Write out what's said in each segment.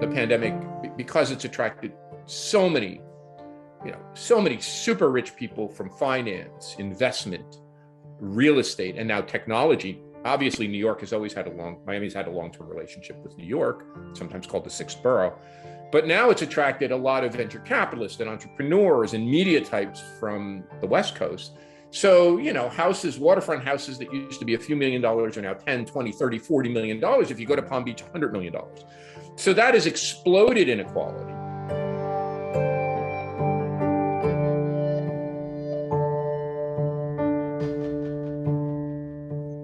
the pandemic, because it's attracted so many, so many super rich people from finance, investment, real estate, and now technology. Obviously, Miami's had a long-term relationship with New York, sometimes called the sixth borough. But now it's attracted a lot of venture capitalists and entrepreneurs and media types from the West Coast. So, waterfront houses that used to be a few $1 million are now 10, 20, 30, $40 million. If you go to Palm Beach, $100 million. So that has exploded inequality.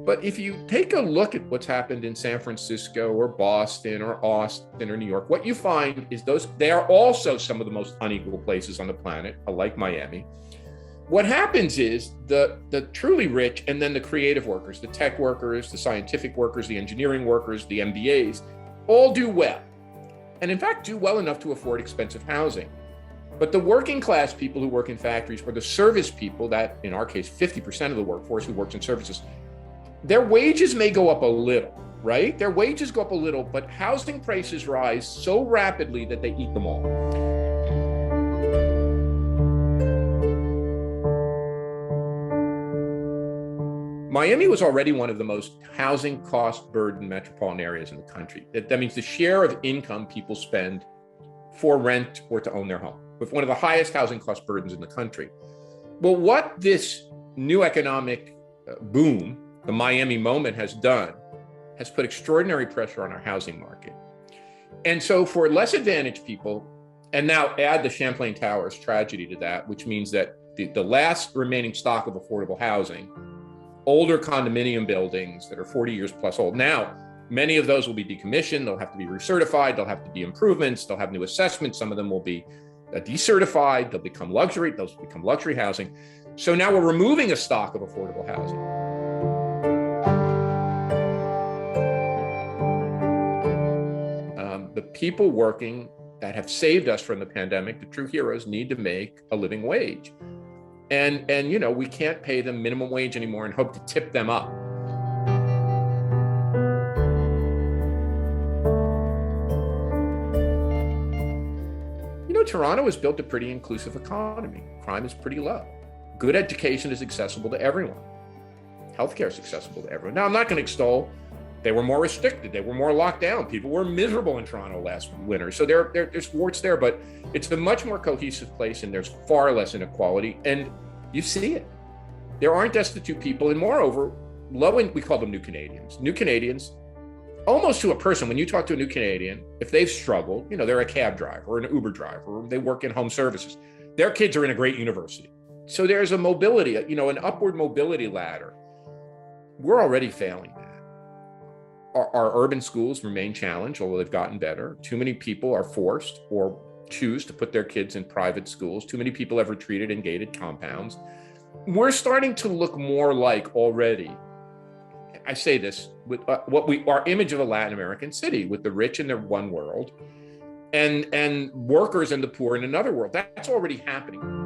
But if you take a look at what's happened in San Francisco or Boston or Austin or New York, what you find is they are also some of the most unequal places on the planet, like Miami. What happens is the truly rich and then the creative workers, the tech workers, the scientific workers, the engineering workers, the MBAs, all do well. And in fact, do well enough to afford expensive housing. But the working class people who work in factories or the service people, that in our case, 50% of the workforce who works in services, their wages may go up a little, right? Their wages go up a little, but housing prices rise so rapidly that they eat them all. Miami was already one of the most housing cost burdened metropolitan areas in the country. That means the share of income people spend for rent or to own their home, with one of the highest housing cost burdens in the country. Well, what this new economic boom, the Miami moment, has done has put extraordinary pressure on our housing market. And so for less advantaged people, and now add the Champlain Towers tragedy to that, which means that the last remaining stock of affordable housing, older condominium buildings that are 40 years plus old. Now, many of those will be decommissioned. They'll have to be recertified. There'll have to be improvements. They'll have new assessments. Some of them will be decertified. They'll become luxury. Those will become luxury housing. So now we're removing a stock of affordable housing. The people working that have saved us from the pandemic, the true heroes, need to make a living wage. And we can't pay them minimum wage anymore and hope to tip them up. Toronto has built a pretty inclusive economy. Crime is pretty low. Good education is accessible to everyone. Healthcare is accessible to everyone. Now, I'm not going to extol, they were more restricted. They were more locked down. People were miserable in Toronto last winter. So there's warts there, but it's a much more cohesive place and there's far less inequality. And you see it. There aren't destitute people. And moreover, we call them new Canadians. New Canadians, almost to a person, when you talk to a new Canadian, if they've struggled, they're a cab driver or an Uber driver, or they work in home services, their kids are in a great university. So there's a mobility, an upward mobility ladder. We're already failing that. Our urban schools remain challenged, although they've gotten better. Too many people are forced or choose to put their kids in private schools. Too many people have retreated in gated compounds. We're starting to look more like already, I say this, with our image of a Latin American city, with the rich in their one world and workers and the poor in another world. That's already happening.